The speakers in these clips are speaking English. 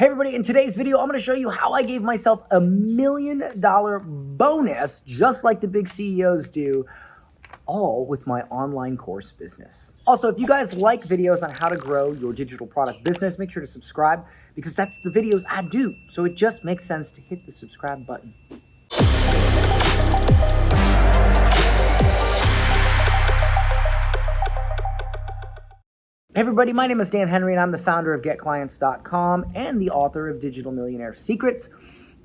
Hey everybody, in today's video, I'm going to show you how I gave myself $1 million bonus, just like the big CEOs do, all with my online course business. Also, if you guys like videos on how to grow your digital product business, make sure to subscribe because that's the videos I do. So it just makes sense to hit the subscribe button. Hey everybody, my name is Dan Henry and I'm the founder of 𝐃𝐚𝐧 and the author of Digital Millionaire Secrets.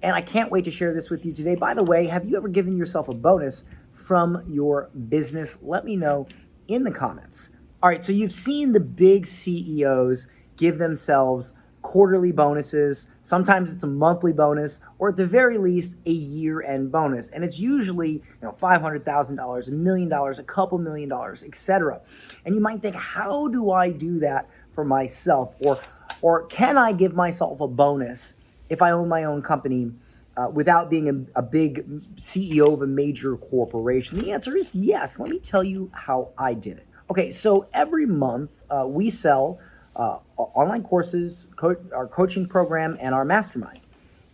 And I can't wait to share this with you today. By the way, have you ever given yourself a bonus from your business? Let me know in the comments. All right, so you've seen the big CEOs give themselves quarterly bonuses. Sometimes it's a monthly bonus, or at the very least, a year-end bonus. And it's usually, $500,000, $1 million, a couple $1 million, etc. And you might think, how do I do that for myself? Or can I give myself a bonus if I own my own company without being a big CEO of a major corporation? The answer is yes. Let me tell you how I did it. Okay, so every month we sell online courses, our coaching program, and our mastermind.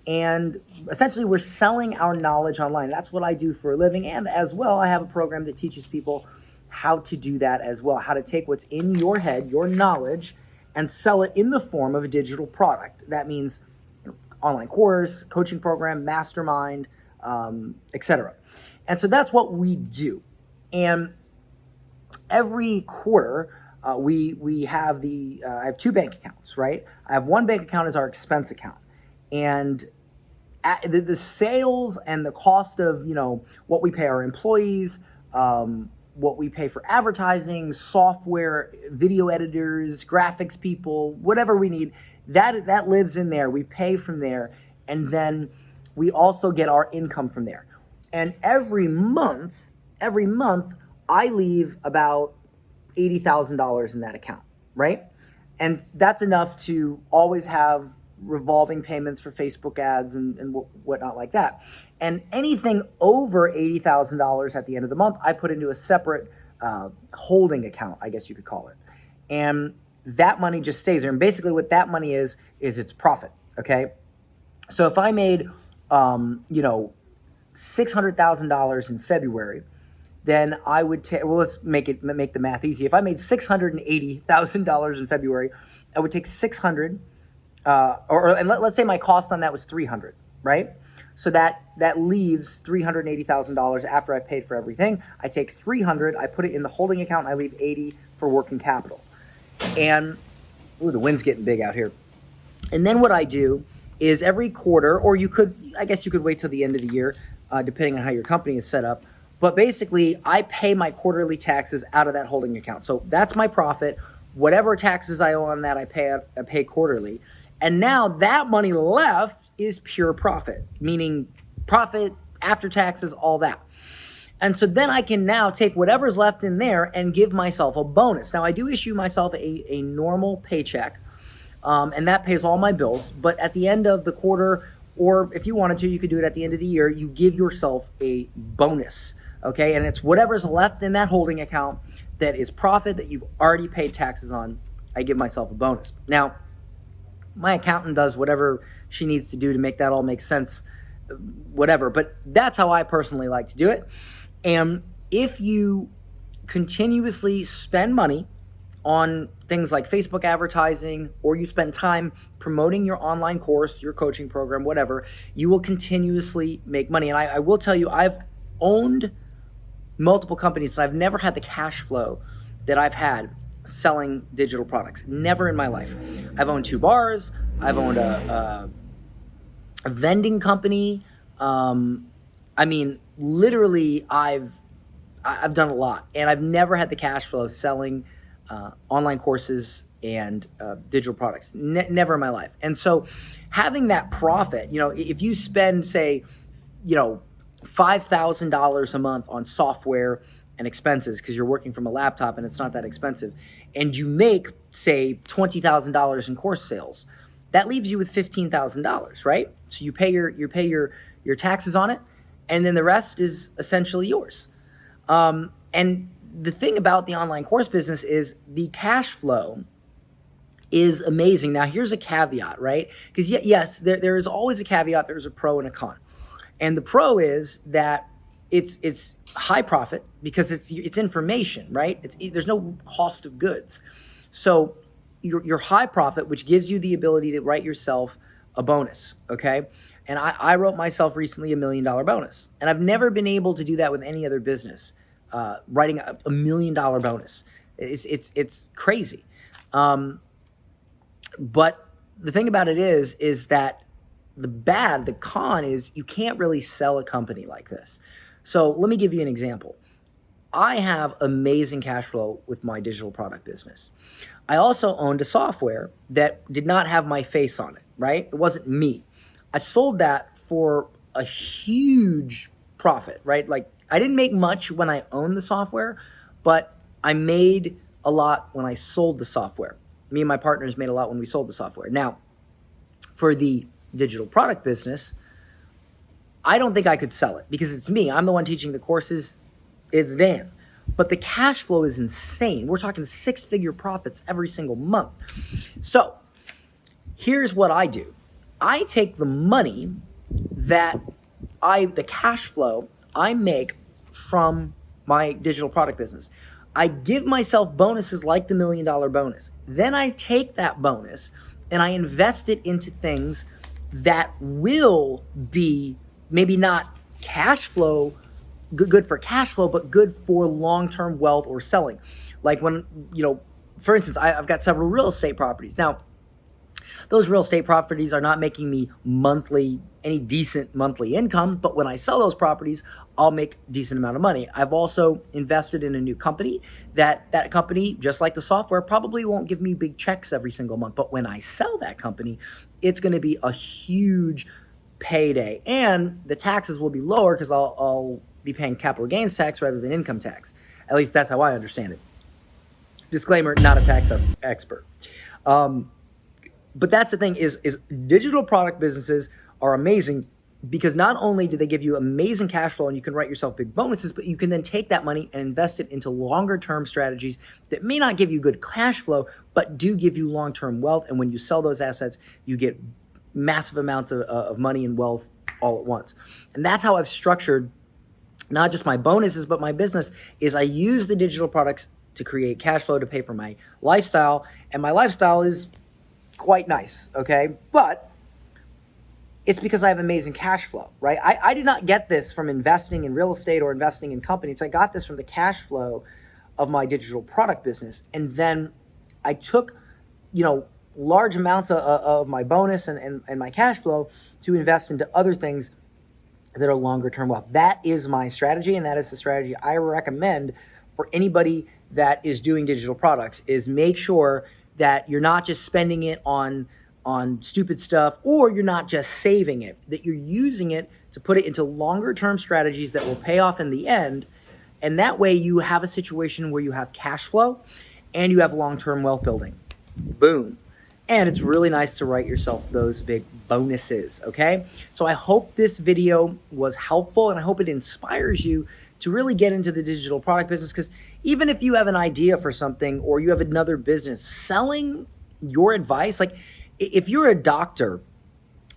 And essentially, we're selling our knowledge online. That's what I do for a living. And as well, I have a program that teaches people how to do that as well, how to take what's in your head, your knowledge, and sell it in the form of a digital product. That means online course, coaching program, mastermind, etc. And so that's what we do. And every quarter, we have I have two bank accounts, right? I have one bank account as our expense account. And the sales and the cost of, what we pay our employees, what we pay for advertising, software, video editors, graphics people, whatever we need, that lives in there. We pay from there. And then we also get our income from there. And every month, I leave about $80,000 in that account, right? And that's enough to always have revolving payments for Facebook ads and whatnot like that. And anything over $80,000 at the end of the month, I put into a separate holding account, I guess you could call it. And that money just stays there. And basically what that money is it's profit, okay? So if I made, $600,000 in February, then I would take, let's make the math easy. If I made $680,000 in February, I would take 600, and let's say my cost on that was 300, right? So that leaves $380,000 after I've paid for everything. I take 300, I put it in the holding account, and I leave 80 for working capital. And, the wind's getting big out here. And then what I do is every quarter, or I guess you could wait till the end of the year, depending on how your company is set up. But basically, I pay my quarterly taxes out of that holding account. So that's my profit. Whatever taxes I owe on that, I pay quarterly. And now that money left is pure profit, meaning profit after taxes, all that. And so then I can now take whatever's left in there and give myself a bonus. Now, I do issue myself a normal paycheck, and that pays all my bills. But at the end of the quarter, or if you wanted to, you could do it at the end of the year, you give yourself a bonus. Okay, and it's whatever's left in that holding account that is profit that you've already paid taxes on. I give myself a bonus. Now, my accountant does whatever she needs to do to make that all make sense, whatever. But that's how I personally like to do it. And if you continuously spend money on things like Facebook advertising, or you spend time promoting your online course, your coaching program, whatever, you will continuously make money. And I will tell you, I've owned multiple companies, and I've never had the cash flow that I've had selling digital products. Never in my life. I've owned 2 bars. I've owned a vending company. Literally, I've done a lot, and I've never had the cash flow selling online courses and digital products. Never in my life. And so, having that profit, if you spend, say, $5,000 a month on software and expenses because you're working from a laptop and it's not that expensive, and you make, say, $20,000 in course sales, that leaves you with $15,000, right? So you pay your taxes on it, and then the rest is essentially yours. And the thing about the online course business is the cash flow is amazing. Now, here's a caveat, right? Because yes, there is always a caveat. There's a pro and a con. And the pro is that it's high profit because it's information, right? There's no cost of goods. So your high profit, which gives you the ability to write yourself a bonus, okay? And I wrote myself recently $1 million bonus. And I've never been able to do that with any other business, writing a $1 million bonus. It's crazy. But the thing about it is that the con is you can't really sell a company like this. So let me give you an example. I have amazing cash flow with my digital product business. I also owned a software that did not have my face on it, right? It wasn't me. I sold that for a huge profit, right? Like I didn't make much when I owned the software, but I made a lot when I sold the software. Me and my partners made a lot when we sold the software. Now, for the digital product business, I don't think I could sell it because it's me. I'm the one teaching the courses. It's Dan. But the cash flow is insane. We're talking 6-figure profits every single month. So here's what I do. I take the money the cash flow I make from my digital product business. I give myself bonuses like the $1 million bonus. Then I take that bonus and I invest it into things that will be maybe not cash flow, good for cash flow, but good for long-term wealth or selling. Like when, for instance, I've got several real estate properties. Now, those real estate properties are not making me any decent monthly income, but when I sell those properties, I'll make a decent amount of money. I've also invested in a new company that company, just like the software, probably won't give me big checks every single month. But when I sell that company, it's going to be a huge payday, and the taxes will be lower because I'll be paying capital gains tax rather than income tax. At least that's how I understand it. Disclaimer, not a tax expert. But that's the thing is digital product businesses are amazing because not only do they give you amazing cash flow and you can write yourself big bonuses, but you can then take that money and invest it into longer term strategies that may not give you good cash flow, but do give you long-term wealth. And when you sell those assets, you get massive amounts of money and wealth all at once. And that's how I've structured not just my bonuses, but my business is I use the digital products to create cash flow to pay for my lifestyle. And my lifestyle is quite nice, okay? But it's because I have amazing cash flow, right? I did not get this from investing in real estate or investing in companies. I got this from the cash flow of my digital product business. And then I took, large amounts of my bonus and my cash flow to invest into other things that are longer term wealth. That is my strategy, and that is the strategy I recommend for anybody that is doing digital products, is make sure that you're not just spending it on stupid stuff, or you're not just saving it, that you're using it to put it into longer term strategies that will pay off in the end. And that way you have a situation where you have cash flow and you have long-term wealth building. Boom. And it's really nice to write yourself those big bonuses, okay? So I hope this video was helpful, and I hope it inspires you to really get into the digital product business, because even if you have an idea for something or you have another business, selling your advice, like if you're a doctor,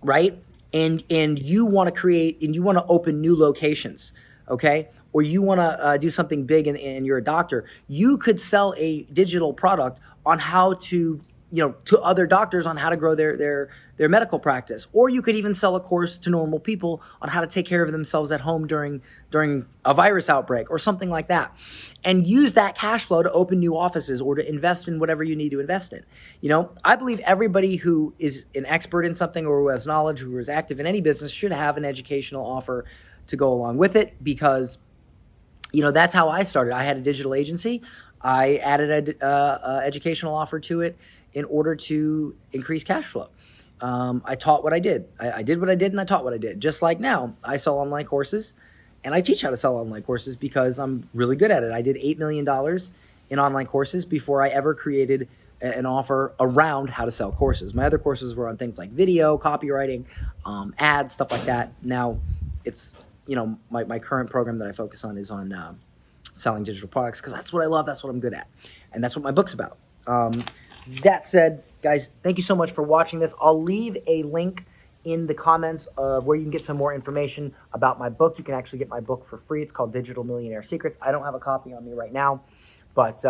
right, and you want to create and you want to open new locations, okay, or you want to do something big and you're a doctor, you could sell a digital product on how to to other doctors on how to grow their medical practice. Or you could even sell a course to normal people on how to take care of themselves at home during a virus outbreak or something like that. And use that cash flow to open new offices or to invest in whatever you need to invest in. I believe everybody who is an expert in something or who has knowledge, who is active in any business, should have an educational offer to go along with it, because that's how I started. I had a digital agency. I added a educational offer to it in order to increase cash flow. I taught what I did. I did what I did and I taught what I did. Just like now, I sell online courses and I teach how to sell online courses because I'm really good at it. I did $8 million in online courses before I ever created an offer around how to sell courses. My other courses were on things like video, copywriting, ads, stuff like that. Now it's, my current program that I focus on is on selling digital products, because that's what I love. That's what I'm good at. And that's what my book's about. That said, Guys, thank you so much for watching this. I'll leave a link in the comments of where you can get some more information about my book. You can actually get my book for free. It's called Digital Millionaire Secrets. I don't have a copy on me right now, but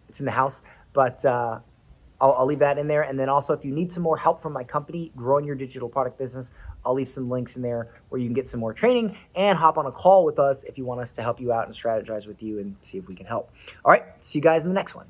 it's in the house. But I'll leave that in there. And then also, if you need some more help from my company growing your digital product business, I'll leave some links in there where you can get some more training and hop on a call with us if you want us to help you out and strategize with you and see if we can help. All right, see you guys in the next one.